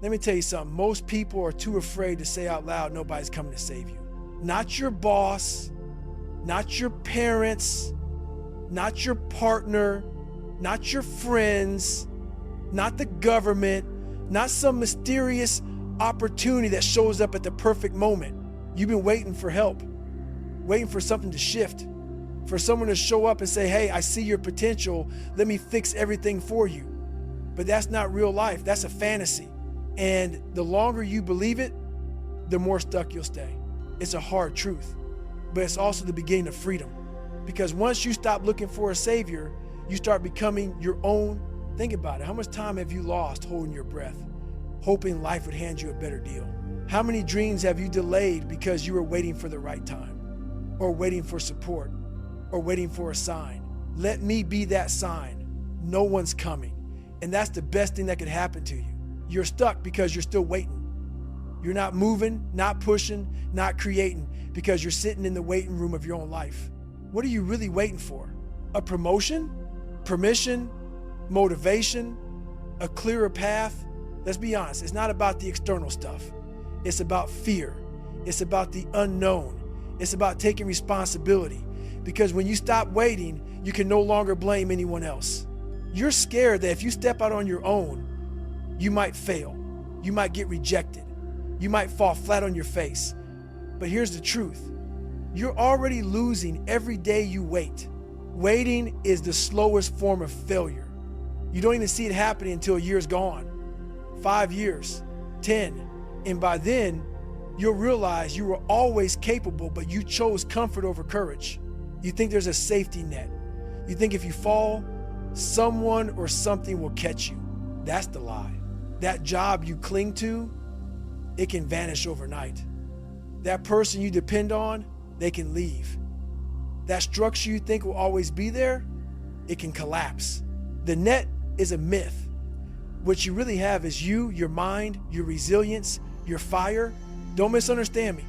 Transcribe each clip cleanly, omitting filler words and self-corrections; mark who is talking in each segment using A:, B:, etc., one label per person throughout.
A: Let me tell you something. Most people are too afraid to say out loud, nobody's coming to save you. Not your boss, not your parents, not your partner, not your friends, not the government, not some mysterious opportunity that shows up at the perfect moment. You've been waiting for help, waiting for something to shift, for someone to show up and say, hey, I see your potential. Let me fix everything for you. But that's not real life. That's a fantasy. And the longer you believe it, the more stuck you'll stay. It's a hard truth, but it's also the beginning of freedom. Because once you stop looking for a savior, you start becoming your own. Think about it. How much time have you lost holding your breath, hoping life would hand you a better deal? How many dreams have you delayed because you were waiting for the right time, or waiting for support, or waiting for a sign? Let me be that sign. No one's coming. And that's the best thing that could happen to you. You're stuck because you're still waiting. You're not moving, not pushing, not creating, because you're sitting in the waiting room of your own life. What are you really waiting for? A promotion? Permission? Motivation? A clearer path? Let's be honest, it's not about the external stuff. It's about fear. It's about the unknown. It's about taking responsibility. Because when you stop waiting, you can no longer blame anyone else. You're scared that if you step out on your own, you might fail. You might get rejected. You might fall flat on your face. But here's the truth. You're already losing every day you wait. Waiting is the slowest form of failure. You don't even see it happening until a year's gone, 5 years, 10. And by then, you'll realize you were always capable, but you chose comfort over courage. You think there's a safety net. You think if you fall, someone or something will catch you. That's the lie. That job you cling to, it can vanish overnight. That person you depend on, they can leave. That structure you think will always be there, it can collapse. The net is a myth. What you really have is you, your mind, your resilience, your fire. Don't misunderstand me.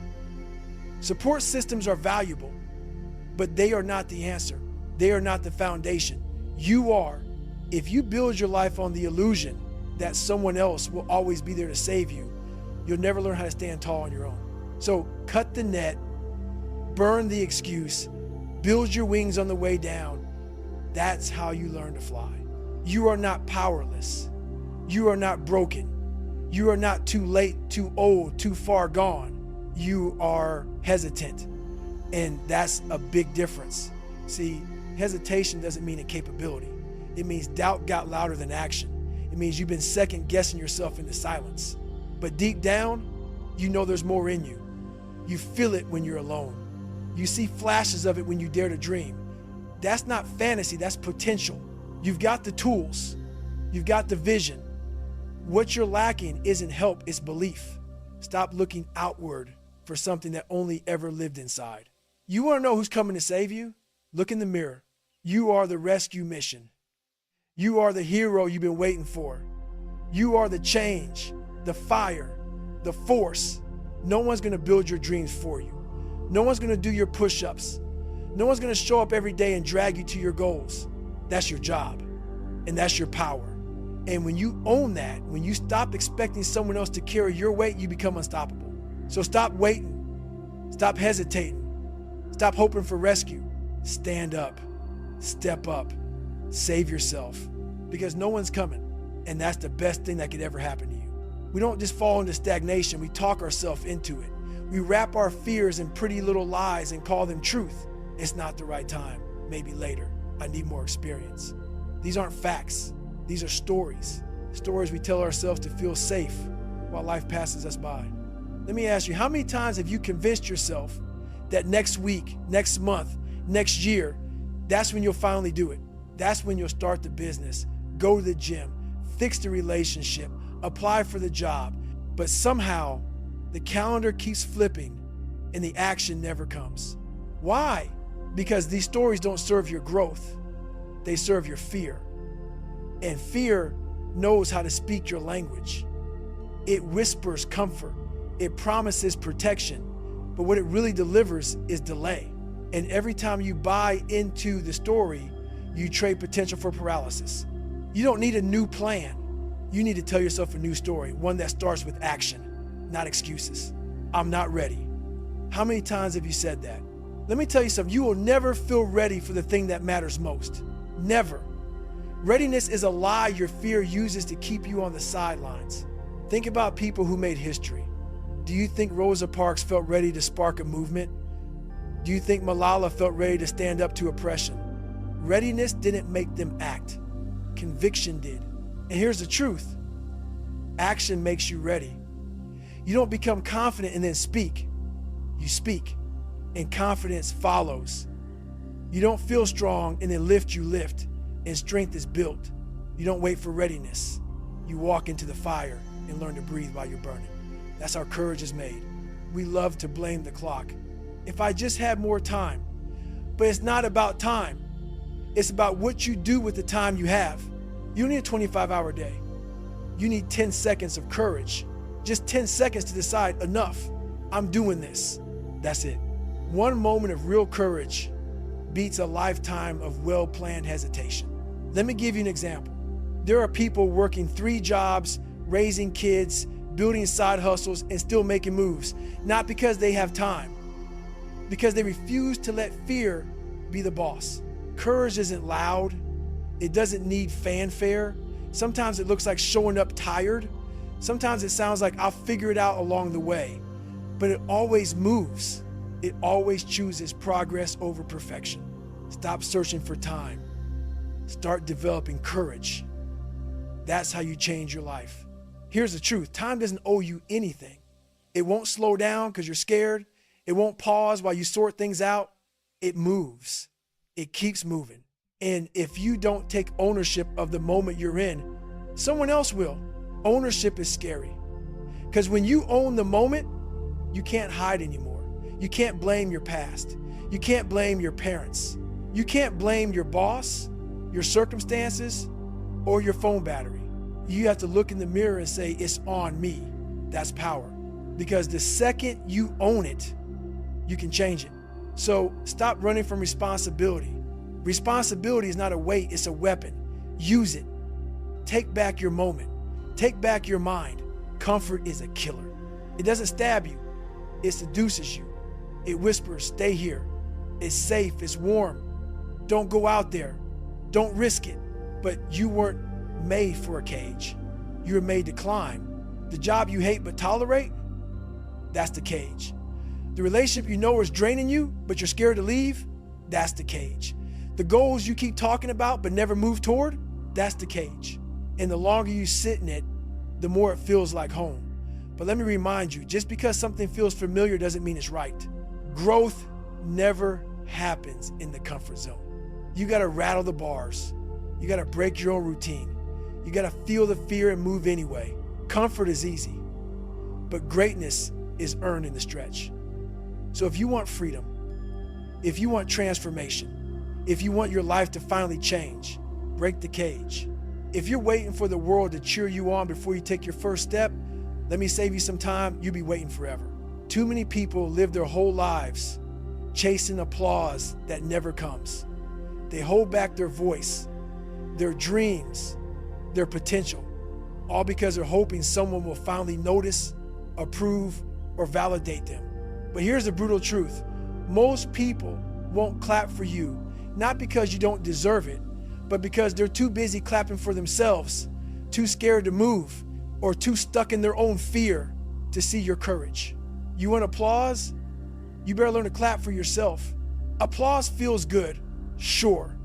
A: Support systems are valuable, but they are not the answer. They are not the foundation. You are. If you build your life on the illusion that someone else will always be there to save you, you'll never learn how to stand tall on your own. So cut the net, burn the excuse, build your wings on the way down. That's how you learn to fly. You are not powerless. You are not broken. You are not too late, too old, too far gone. You are hesitant. And that's a big difference. See, hesitation doesn't mean incapability. It means doubt got louder than action. It means you've been second guessing yourself into silence. But deep down, you know there's more in you. You feel it when you're alone. You see flashes of it when you dare to dream. That's not fantasy, that's potential. You've got the tools. You've got the vision. What you're lacking isn't help, it's belief. Stop looking outward for something that only ever lived inside. You want to know who's coming to save you? Look in the mirror. You are the rescue mission. You are the hero you've been waiting for. You are the change, the fire, the force. No one's going to build your dreams for you. No one's going to do your push-ups. No one's going to show up every day and drag you to your goals. That's your job, and that's your power. And when you own that, when you stop expecting someone else to carry your weight, you become unstoppable. So stop waiting. Stop hesitating. Stop hoping for rescue. Stand up. Step up. Save yourself. Because no one's coming. And that's the best thing that could ever happen to you. We don't just fall into stagnation. We talk ourselves into it. We wrap our fears in pretty little lies and call them truth. It's not the right time. Maybe later. I need more experience. These aren't facts. These are stories. Stories we tell ourselves to feel safe while life passes us by. Let me ask you, how many times have you convinced yourself that next week, next month, next year, that's when you'll finally do it? That's when you'll start the business, go to the gym, fix the relationship, apply for the job. But somehow the calendar keeps flipping and the action never comes. Why? Because these stories don't serve your growth. They serve your fear. And fear knows how to speak your language. It whispers comfort. It promises protection. But what it really delivers is delay. And every time you buy into the story, you trade potential for paralysis. You don't need a new plan. You need to tell yourself a new story, one that starts with action, not excuses. I'm not ready. How many times have you said that? Let me tell you something. You will never feel ready for the thing that matters most. Never. Readiness is a lie your fear uses to keep you on the sidelines. Think about people who made history. Do you think Rosa Parks felt ready to spark a movement? Do you think Malala felt ready to stand up to oppression? Readiness didn't make them act. Conviction did. And here's the truth. Action makes you ready. You don't become confident and then speak. You speak, and confidence follows. You don't feel strong and then lift, you lift, and strength is built. You don't wait for readiness. You walk into the fire and learn to breathe while you're burning. That's how courage is made. We love to blame the clock. If I just had more time. But it's not about time. It's about what you do with the time you have. You don't need a 25-hour day. You need 10 seconds of courage. Just 10 seconds to decide, enough. I'm doing this. That's it. One moment of real courage beats a lifetime of well-planned hesitation. Let me give you an example. There are people working 3 jobs, raising kids, building side hustles, and still making moves. Not because they have time, because they refuse to let fear be the boss. Courage isn't loud. It doesn't need fanfare. Sometimes it looks like showing up tired. Sometimes it sounds like I'll figure it out along the way. But it always moves. It always chooses progress over perfection. Stop searching for time. Start developing courage. That's how you change your life. Here's the truth. Time doesn't owe you anything. It won't slow down because you're scared. It won't pause while you sort things out. It moves. It keeps moving. And if you don't take ownership of the moment you're in, someone else will. Ownership is scary. Because when you own the moment, you can't hide anymore. You can't blame your past. You can't blame your parents. You can't blame your boss, your circumstances, or your phone battery. You have to look in the mirror and say, it's on me. That's power. Because the second you own it, you can change it. So stop running from responsibility. Responsibility is not a weight, it's a weapon. Use it. Take back your moment. Take back your mind. Comfort is a killer. It doesn't stab you. It seduces you. It whispers, stay here. It's safe, it's warm. Don't go out there. Don't risk it. But you weren't made for a cage. You were made to climb. The job you hate but tolerate, that's the cage. The relationship you know is draining you, but you're scared to leave, that's the cage. The goals you keep talking about but never move toward, that's the cage. And the longer you sit in it, the more it feels like home. But let me remind you, just because something feels familiar doesn't mean it's right. Growth never happens in the comfort zone. You gotta rattle the bars. You gotta break your own routine. You gotta feel the fear and move anyway. Comfort is easy, but greatness is earned in the stretch. So if you want freedom, if you want transformation, if you want your life to finally change, break the cage. If you're waiting for the world to cheer you on before you take your first step, let me save you some time, you'll be waiting forever. Too many people live their whole lives chasing applause that never comes. They hold back their voice, their dreams, their potential, all because they're hoping someone will finally notice, approve, or validate them. But here's the brutal truth. Most people won't clap for you, not because you don't deserve it, but because they're too busy clapping for themselves, too scared to move, or too stuck in their own fear to see your courage. You want applause? You better learn to clap for yourself. Applause feels good, sure,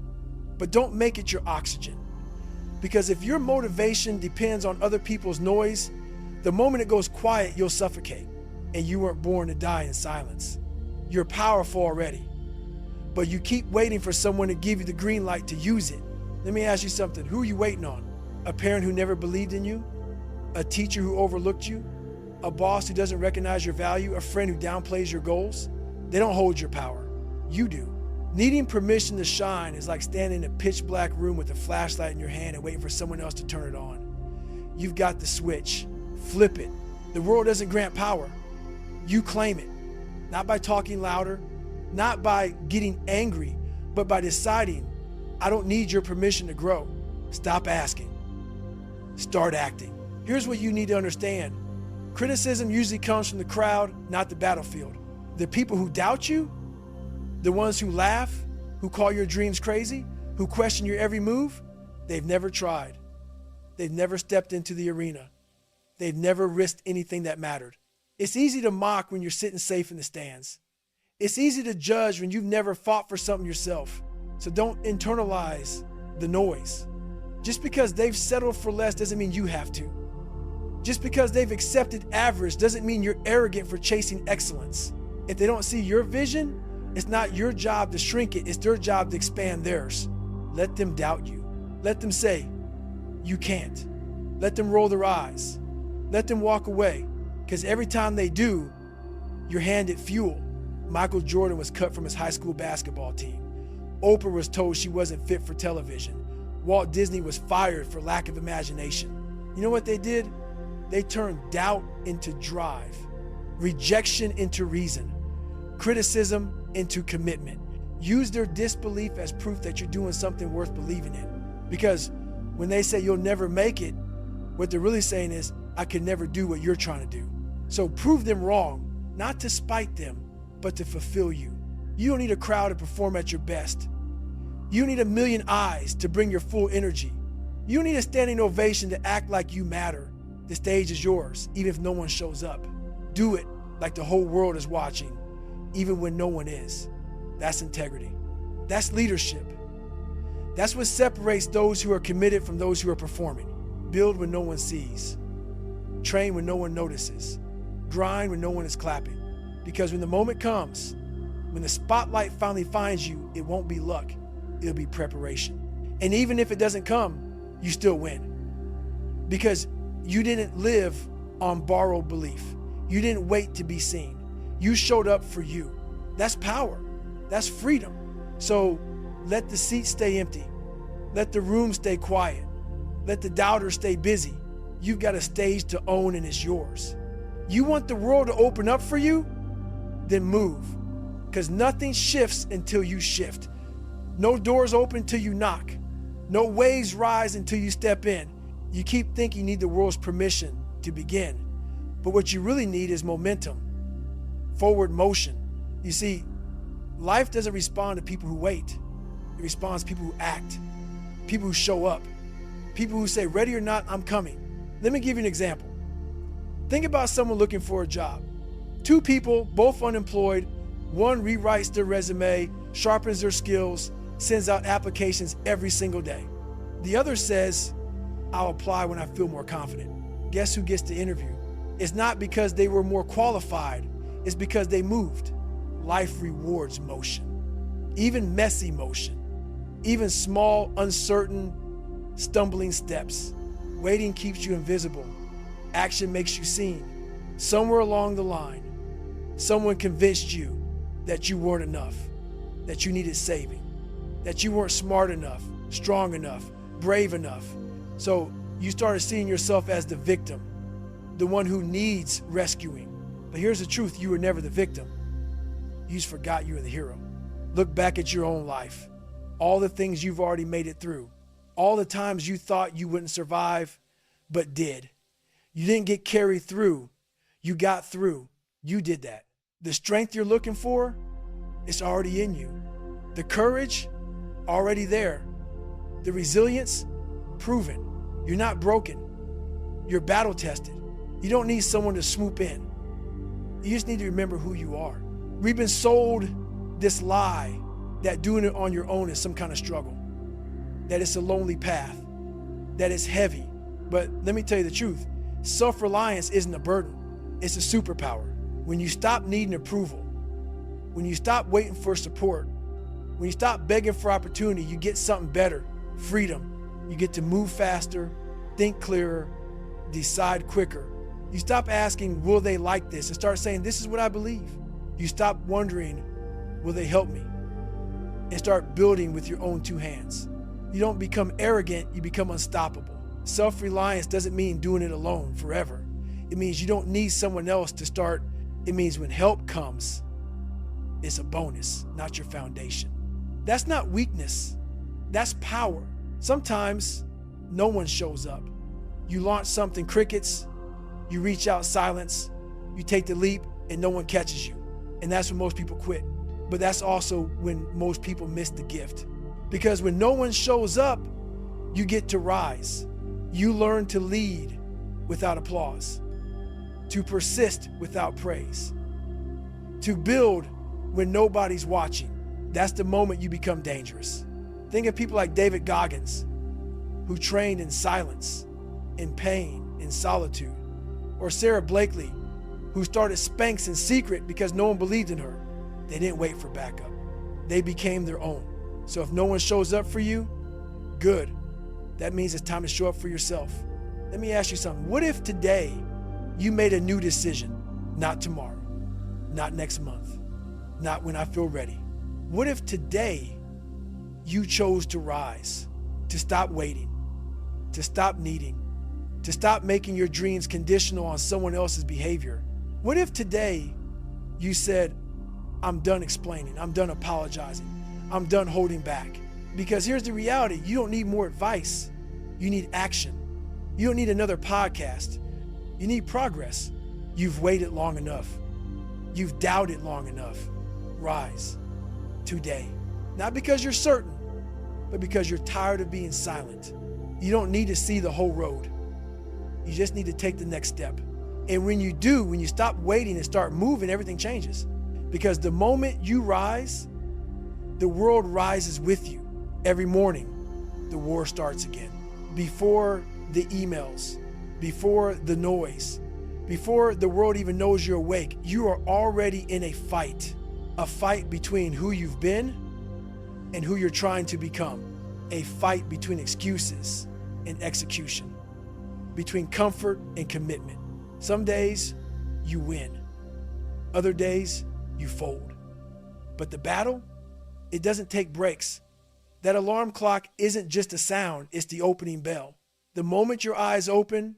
A: but don't make it your oxygen. Because if your motivation depends on other people's noise, the moment it goes quiet, you'll suffocate. And you weren't born to die in silence. You're powerful already, but you keep waiting for someone to give you the green light to use it. Let me ask you something. Who are you waiting on? A parent who never believed in you? A teacher who overlooked you? A boss who doesn't recognize your value? A friend who downplays your goals? They don't hold your power. You do. Needing permission to shine is like standing in a pitch black room with a flashlight in your hand and waiting for someone else to turn it on. You've got the switch. Flip it. The world doesn't grant power. You claim it. Not by talking louder, not by getting angry, but by deciding, I don't need your permission to grow. Stop asking. Start acting. Here's what you need to understand. Criticism usually comes from the crowd, not the battlefield. The people who doubt you, the ones who laugh, who call your dreams crazy, who question your every move, they've never tried. They've never stepped into the arena. They've never risked anything that mattered. It's easy to mock when you're sitting safe in the stands. It's easy to judge when you've never fought for something yourself. So don't internalize the noise. Just because they've settled for less doesn't mean you have to. Just because they've accepted average doesn't mean you're arrogant for chasing excellence. If they don't see your vision, it's not your job to shrink it, it's their job to expand theirs. Let them doubt you. Let them say, you can't. Let them roll their eyes. Let them walk away, because every time they do, you're handed fuel. Michael Jordan was cut from his high school basketball team. Oprah was told she wasn't fit for television. Walt Disney was fired for lack of imagination. You know what they did? They turned doubt into drive, rejection into reason, criticism into commitment. Use their disbelief as proof that you're doing something worth believing in. Because when they say you'll never make it, what they're really saying is, I could never do what you're trying to do. So prove them wrong, not to spite them, but to fulfill you. You don't need a crowd to perform at your best. You need a million eyes to bring your full energy. You don't need a standing ovation to act like you matter. The stage is yours, even if no one shows up. Do it like the whole world is watching, even when no one is. That's integrity. That's leadership. That's what separates those who are committed from those who are performing. Build when no one sees. Train when no one notices. Grind when no one is clapping. Because when the moment comes, when the spotlight finally finds you, it won't be luck, it'll be preparation. And even if it doesn't come, you still win. Because you didn't live on borrowed belief. You didn't wait to be seen. You showed up for you. That's power. That's freedom. So let the seat stay empty. Let the room stay quiet. Let the doubters stay busy. You've got a stage to own and it's yours. You want the world to open up for you? Then move. Because nothing shifts until you shift. No doors open until you knock. No waves rise until you step in. You keep thinking you need the world's permission to begin. But what you really need is momentum, forward motion. You see, life doesn't respond to people who wait. It responds to people who act, people who show up, people who say, ready or not, I'm coming. Let me give you an example. Think about someone looking for a job. Two people, both unemployed. One rewrites their resume, sharpens their skills, sends out applications every single day. The other says, I'll apply when I feel more confident. Guess who gets the interview? It's not because they were more qualified. It's because they moved. Life rewards motion, even messy motion, even small, uncertain, stumbling steps. Waiting keeps you invisible. Action makes you seen. Somewhere along the line, someone convinced you that you weren't enough, that you needed saving, that you weren't smart enough, strong enough, brave enough. So you started seeing yourself as the victim, the one who needs rescuing. But here's the truth, you were never the victim. You just forgot you were the hero. Look back at your own life, all the things you've already made it through, all the times you thought you wouldn't survive, but did. You didn't get carried through, you got through. You did that. The strength you're looking for, it's already in you. The courage, already there. The resilience, proven. You're not broken. You're battle tested. You don't need someone to swoop in. You just need to remember who you are. We've been sold this lie that doing it on your own is some kind of struggle, that it's a lonely path, that it's heavy. But let me tell you the truth. Self-reliance isn't a burden. It's a superpower. When you stop needing approval, when you stop waiting for support, when you stop begging for opportunity, you get something better, freedom. You get to move faster, think clearer, decide quicker. You stop asking, will they like this? And start saying, this is what I believe. You stop wondering, will they help me? And start building with your own two hands. You don't become arrogant, you become unstoppable. Self-reliance doesn't mean doing it alone forever. It means you don't need someone else to start. It means when help comes, it's a bonus, not your foundation. That's not weakness, that's power. Sometimes no one shows up. You launch something, crickets. You reach out, silence. You take the leap and no one catches you. And that's when most people quit. But that's also when most people miss the gift. Because when no one shows up, you get to rise. You learn to lead without applause, to persist without praise, to build when nobody's watching. That's the moment you become dangerous. Think of people like David Goggins, who trained in silence, in pain, in solitude. Or Sarah Blakely, who started Spanx in secret because no one believed in her. They didn't wait for backup. They became their own. So if no one shows up for you, good. That means it's time to show up for yourself. Let me ask you something. What if today you made a new decision? Not tomorrow, not next month, not when I feel ready. What if today you chose to rise, to stop waiting, to stop needing, to stop making your dreams conditional on someone else's behavior? What if today you said, I'm done explaining, I'm done apologizing, I'm done holding back? Because here's the reality, you don't need more advice, you need action. You don't need another podcast, you need progress. You've waited long enough. You've doubted long enough. Rise today. Not because you're certain, but because you're tired of being silent. You don't need to see the whole road. You just need to take the next step. And when you do, when you stop waiting and start moving, everything changes. Because the moment you rise, the world rises with you. Every morning, the war starts again. Before the emails, before the noise, before the world even knows you're awake, you are already in a fight between who you've been and who you're trying to become, a fight between excuses and execution, between comfort and commitment. Some days you win, other days you fold. But the battle, it doesn't take breaks. That alarm clock isn't just a sound, it's the opening bell. The moment your eyes open,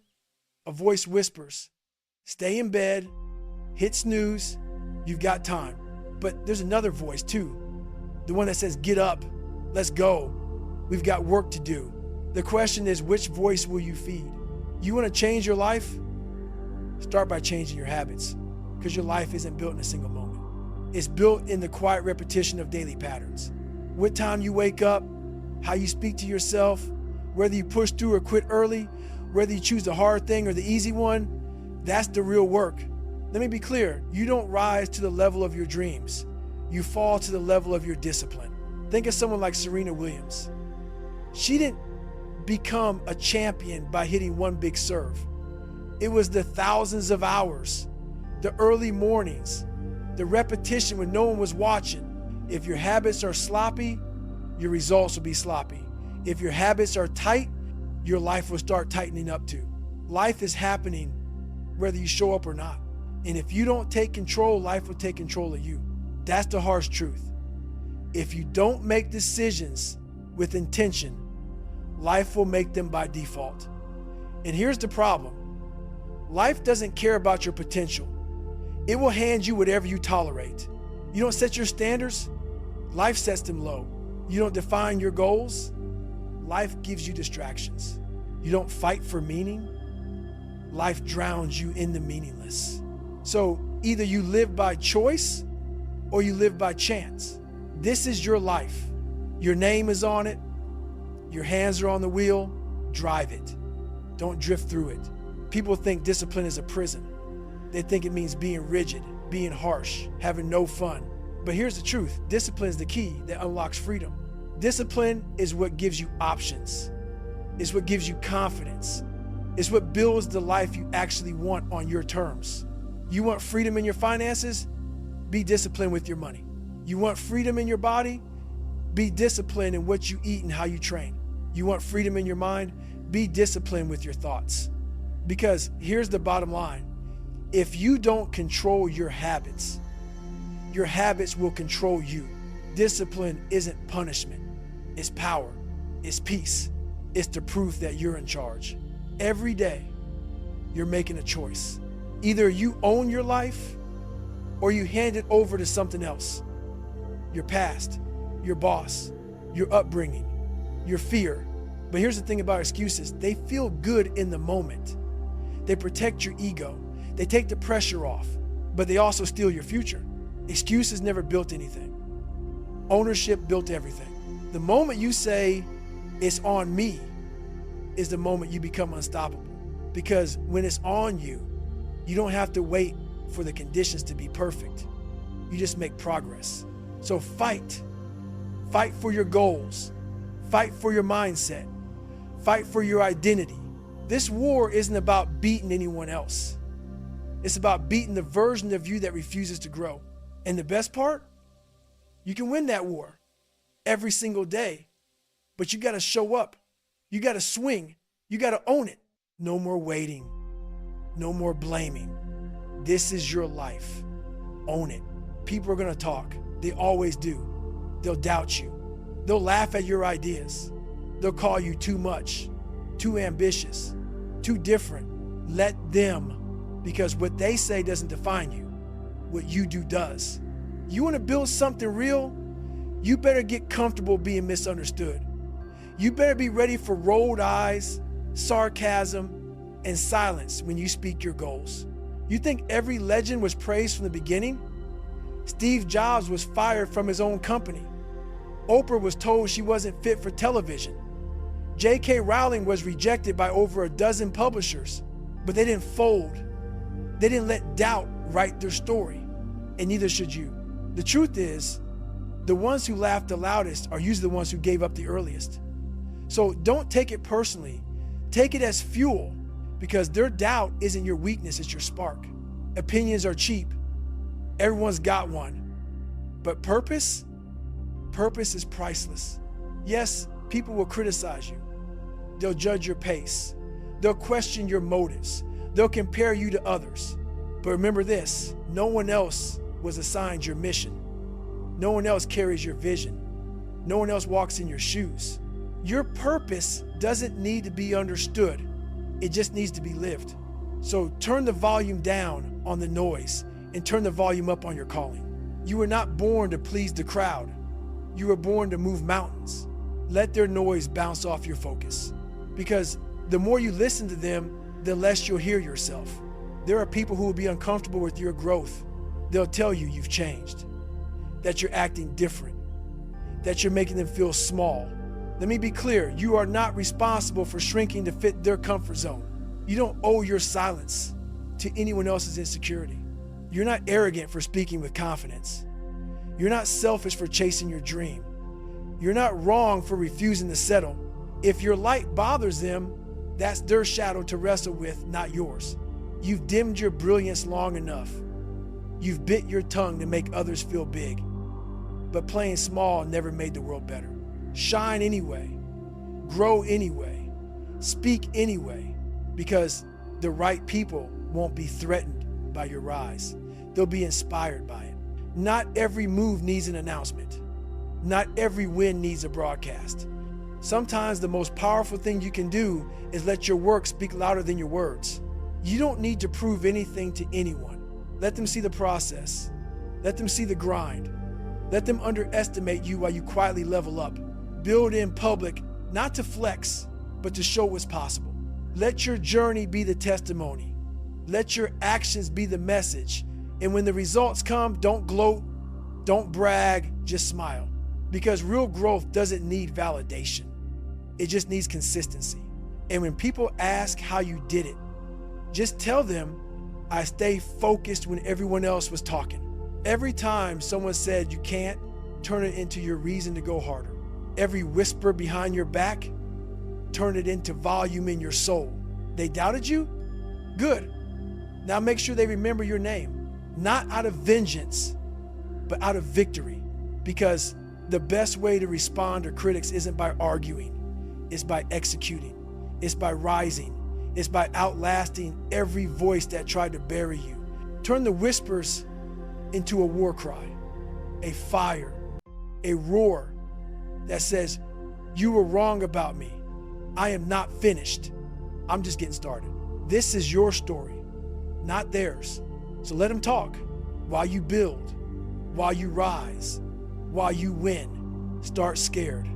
A: a voice whispers, stay in bed, hit snooze, you've got time. But there's another voice too, the one that says, get up, let's go, we've got work to do. The question is, which voice will you feed? You want to change your life? Start by changing your habits, because your life isn't built in a single moment. It's built in the quiet repetition of daily patterns. What time you wake up, how you speak to yourself, whether you push through or quit early, whether you choose the hard thing or the easy one, that's the real work. Let me be clear, you don't rise to the level of your dreams. You fall to the level of your discipline. Think of someone like Serena Williams. She didn't become a champion by hitting one big serve. It was the thousands of hours, the early mornings, the repetition when no one was watching. If your habits are sloppy, your results will be sloppy. If your habits are tight, your life will start tightening up too. Life is happening whether you show up or not. And if you don't take control, life will take control of you. That's the harsh truth. If you don't make decisions with intention, life will make them by default. And here's the problem. Life doesn't care about your potential. It will hand you whatever you tolerate. You don't set your standards, life sets them low. You don't define your goals, life gives you distractions. You don't fight for meaning, life drowns you in the meaningless. So either you live by choice or you live by chance. This is your life. Your name is on it. Your hands are on the wheel. Drive it. Don't drift through it. People think discipline is a prison. They think it means being rigid, being harsh, having no fun. But here's the truth. Discipline is the key that unlocks freedom. Discipline is what gives you options. It's what gives you confidence. It's what builds the life you actually want on your terms. You want freedom in your finances? Be disciplined with your money. You want freedom in your body? Be disciplined in what you eat and how you train. You want freedom in your mind? Be disciplined with your thoughts. Because here's the bottom line. If you don't control your habits will control you. Discipline isn't punishment. It's power. It's peace. It's the proof that you're in charge. Every day, you're making a choice. Either you own your life or you hand it over to something else. Your past, your boss, your upbringing, your fear. But here's the thing about excuses. They feel good in the moment. They protect your ego. They take the pressure off, but they also steal your future. Excuses never built anything. Ownership built everything. The moment you say, it's on me, is the moment you become unstoppable. Because when it's on you, you don't have to wait for the conditions to be perfect. You just make progress. So fight. Fight for your goals. Fight for your mindset. Fight for your identity. This war isn't about beating anyone else. It's about beating the version of you that refuses to grow. And the best part, you can win that war every single day, but you got to show up. You got to swing. You got to own it. No more waiting. No more blaming. This is your life. Own it. People are going to talk. They always do. They'll doubt you. They'll laugh at your ideas. They'll call you too much, too ambitious, too different. Let them, because what they say doesn't define you. What you do does. You want to build something real? You better get comfortable being misunderstood. You better be ready for rolled eyes, sarcasm, and silence when you speak your goals. You think every legend was praised from the beginning? Steve Jobs was fired from his own company. Oprah was told she wasn't fit for television. J.K. Rowling was rejected by over a dozen publishers, but they didn't fold. They didn't let doubt write their story, and neither should you. The truth is, the ones who laughed the loudest are usually the ones who gave up the earliest. So don't take it personally. Take it as fuel, because their doubt isn't your weakness, it's your spark. Opinions are cheap. Everyone's got one. But purpose is priceless. Yes, people will criticize you. They'll judge your pace. They'll question your motives. They'll compare you to others. But remember this, no one else was assigned your mission. No one else carries your vision. No one else walks in your shoes. Your purpose doesn't need to be understood. It just needs to be lived. So turn the volume down on the noise and turn the volume up on your calling. You were not born to please the crowd. You were born to move mountains. Let their noise bounce off your focus. Because the more you listen to them, the less you'll hear yourself. There are people who will be uncomfortable with your growth. They'll tell you you've changed, that you're acting different, that you're making them feel small. Let me be clear, you are not responsible for shrinking to fit their comfort zone. You don't owe your silence to anyone else's insecurity. You're not arrogant for speaking with confidence. You're not selfish for chasing your dream. You're not wrong for refusing to settle. If your light bothers them, that's their shadow to wrestle with, not yours. You've dimmed your brilliance long enough. You've bit your tongue to make others feel big. But playing small never made the world better. Shine anyway. Grow anyway. Speak anyway. Because the right people won't be threatened by your rise. They'll be inspired by it. Not every move needs an announcement. Not every win needs a broadcast. Sometimes the most powerful thing you can do is let your work speak louder than your words. You don't need to prove anything to anyone. Let them see the process. Let them see the grind. Let them underestimate you while you quietly level up. Build in public, not to flex, but to show what's possible. Let your journey be the testimony. Let your actions be the message. And when the results come, don't gloat, don't brag, just smile. Because real growth doesn't need validation. It just needs consistency. And when people ask how you did it, just tell them, I stayed focused when everyone else was talking. Every time someone said you can't, turn it into your reason to go harder. Every whisper behind your back, turn it into volume in your soul. They doubted you? Good. Now make sure they remember your name, not out of vengeance, but out of victory. Because the best way to respond to critics isn't by arguing, it's by executing, it's by rising, it's by outlasting every voice that tried to bury you. Turn the whispers into a war cry, a fire, a roar that says, you were wrong about me. I am not finished. I'm just getting started. This is your story, not theirs. So let them talk while you build, while you rise, while you win. Start scared,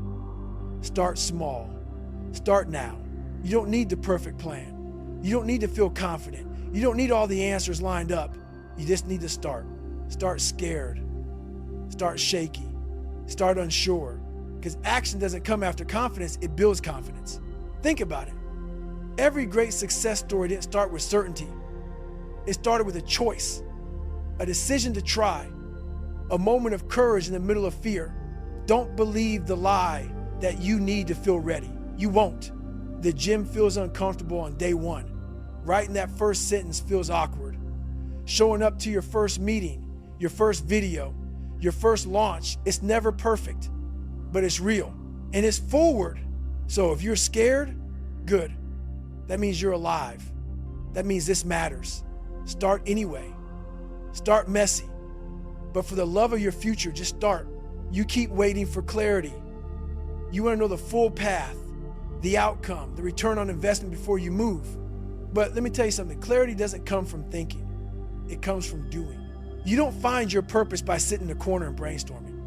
A: start small, Start now. You don't need the perfect plan. You don't need to feel confident. You don't need all the answers lined up. You just need to start. Start scared. Start shaky. Start unsure. Because action doesn't come after confidence, it builds confidence. Think about it. Every great success story didn't start with certainty. It started with a choice, a decision to try, a moment of courage in the middle of fear. Don't believe the lie that you need to feel ready. You won't. The gym feels uncomfortable on day one. Writing that first sentence feels awkward. Showing up to your first meeting, your first video, your first launch, it's never perfect, but it's real and it's forward. So if you're scared, good. That means you're alive. That means this matters. Start anyway. Start messy. But for the love of your future, just start. You keep waiting for clarity. You want to know the full path, the outcome, the return on investment before you move. But let me tell you something. Clarity doesn't come from thinking. It comes from doing. You don't find your purpose by sitting in a corner and brainstorming.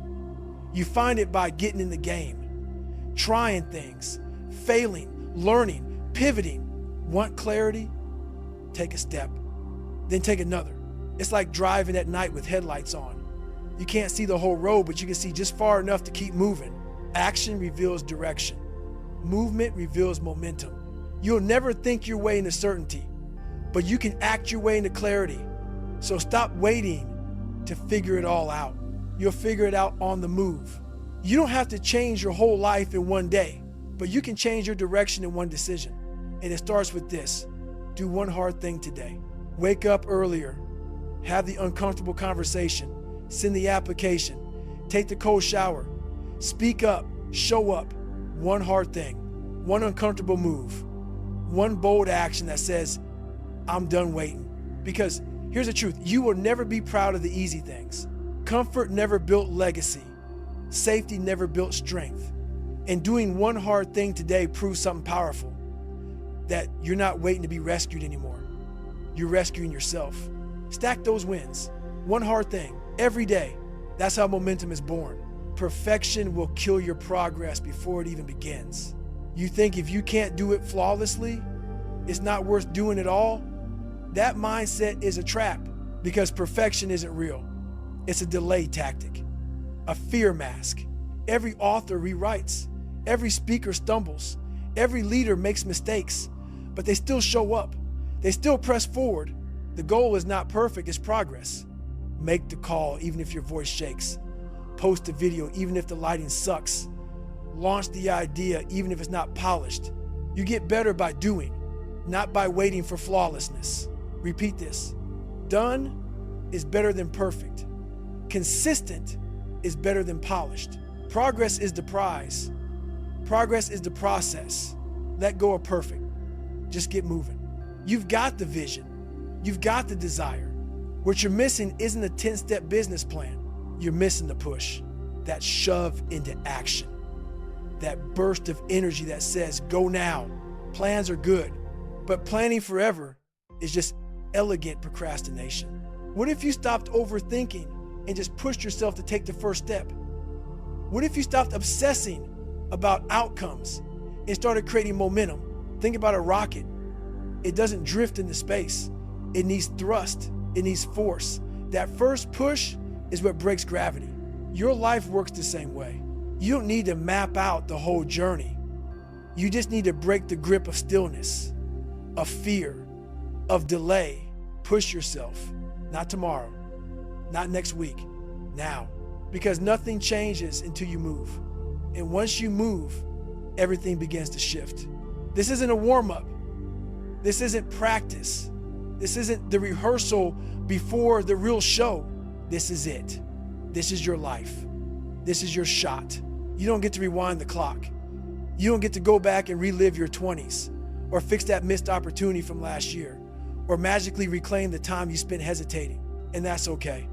A: You find it by getting in the game, trying things, failing, learning, pivoting. Want clarity? Take a step, then take another. It's like driving at night with headlights on. You can't see the whole road, but you can see just far enough to keep moving. Action reveals direction. Movement reveals momentum. You'll never think your way into certainty, but you can act your way into clarity. So stop waiting to figure it all out. You'll figure it out on the move. You don't have to change your whole life in one day, but you can change your direction in one decision. And it starts with this. Do one hard thing today. Wake up earlier. Have the uncomfortable conversation. Send the application. Take the cold shower. Speak up. Show up. One hard thing. One uncomfortable move. One bold action that says, I'm done waiting. Because here's the truth. You will never be proud of the easy things. Comfort never built legacy. Safety never built strength. And doing one hard thing today proves something powerful. That you're not waiting to be rescued anymore. You're rescuing yourself. Stack those wins. One hard thing every day. That's how momentum is born. Perfection will kill your progress before it even begins. You think if you can't do it flawlessly, it's not worth doing at all? That mindset is a trap because perfection isn't real. It's a delay tactic, a fear mask. Every author rewrites. Every speaker stumbles. Every leader makes mistakes, but they still show up. They still press forward. The goal is not perfect, it's progress. Make the call even if your voice shakes. Post a video even if the lighting sucks. Launch the idea even if it's not polished. You get better by doing, not by waiting for flawlessness. Repeat this. Done is better than perfect. Consistent is better than polished. Progress is the prize. Progress is the process. Let go of perfect. Just get moving. You've got the vision. You've got the desire. What you're missing isn't a 10-step business plan. You're missing the push, that shove into action, that burst of energy that says, go now. Plans are good, but planning forever is just elegant procrastination. What if you stopped overthinking and just pushed yourself to take the first step? What if you stopped obsessing about outcomes and started creating momentum? Think about a rocket. It doesn't drift into space. It needs thrust. It needs force. That first push is what breaks gravity. Your life works the same way. You don't need to map out the whole journey. You just need to break the grip of stillness, of fear, of delay. Push yourself. Not tomorrow, not next week, now. Because nothing changes until you move. And once you move, everything begins to shift. This isn't a warm-up. This isn't practice. This isn't the rehearsal before the real show. This is it. This is your life. This is your shot. You don't get to rewind the clock. You don't get to go back and relive your 20s or fix that missed opportunity from last year or magically reclaim the time you spent hesitating. And that's okay.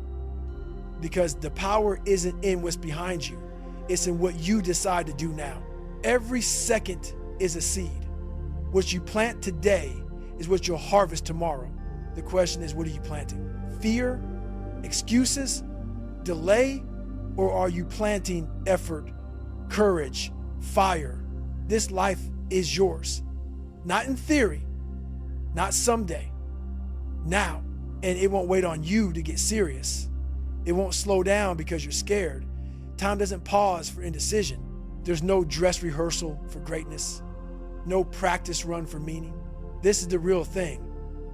A: Because the power isn't in what's behind you. It's in what you decide to do now. Every second is a seed. What you plant today is what you'll harvest tomorrow. The question is, what are you planting? Fear, excuses, delay, or are you planting effort, courage, fire? This life is yours. Not in theory, not someday, now. And it won't wait on you to get serious. It won't slow down because you're scared. Time doesn't pause for indecision. There's no dress rehearsal for greatness, no practice run for meaning. This is the real thing,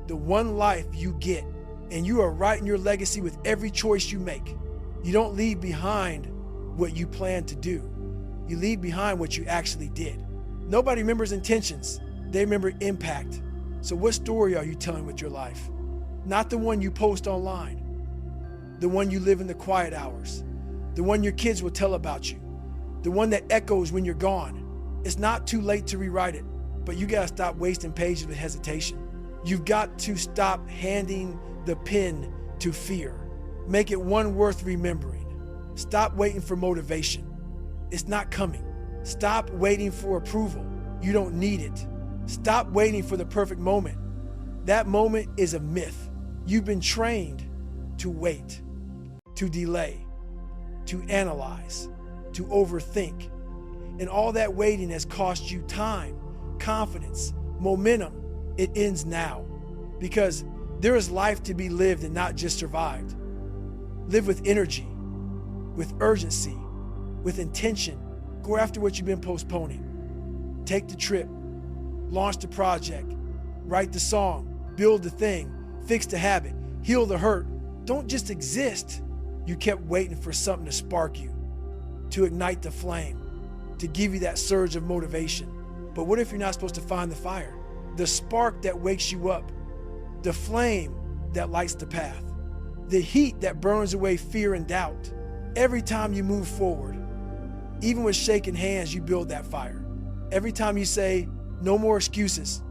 A: the one life you get, and you are writing your legacy with every choice you make. You don't leave behind what you plan to do. You leave behind what you actually did. Nobody remembers intentions, they remember impact. So what story are you telling with your life? Not the one you post online, the one you live in the quiet hours, the one your kids will tell about you, the one that echoes when you're gone. It's not too late to rewrite it, but you gotta stop wasting pages with hesitation. You've got to stop handing the pen to fear. Make it one worth remembering. Stop waiting for motivation. It's not coming. Stop waiting for approval. You don't need it. Stop waiting for the perfect moment. That moment is a myth. You've been trained to wait, to delay, to analyze, to overthink. And all that waiting has cost you time, confidence, momentum. It ends now because there is life to be lived and not just survived. Live with energy, with urgency, with intention. Go after what you've been postponing. Take the trip, launch the project, write the song, build the thing, fix the habit, heal the hurt. Don't just exist. You kept waiting for something to spark you, to ignite the flame, to give you that surge of motivation. But what if you're not supposed to find the fire? The spark that wakes you up, the flame that lights the path, the heat that burns away fear and doubt. Every time you move forward, even with shaking hands, you build that fire. Every time you say, no more excuses,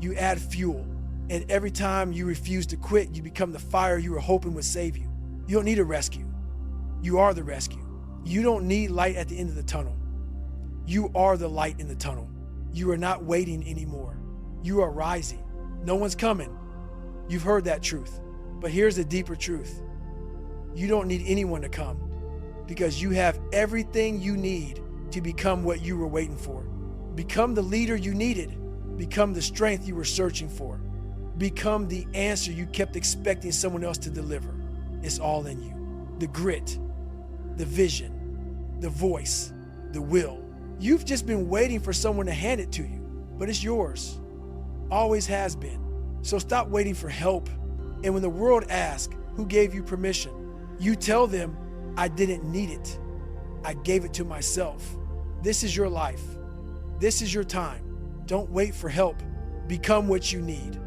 A: you add fuel. And every time you refuse to quit, you become the fire you were hoping would save you. You don't need a rescue. You are the rescue. You don't need light at the end of the tunnel. You are the light in the tunnel. You are not waiting anymore. You are rising. No one's coming. You've heard that truth. But here's the deeper truth. You don't need anyone to come because you have everything you need to become what you were waiting for. Become the leader you needed. Become the strength you were searching for. Become the answer you kept expecting someone else to deliver. It's all in you. The grit, the vision, the voice, the will. You've just been waiting for someone to hand it to you, but it's yours. Always has been. So stop waiting for help. And when the world asks, who gave you permission? You tell them, I didn't need it. I gave it to myself. This is your life. This is your time. Don't wait for help. Become what you need.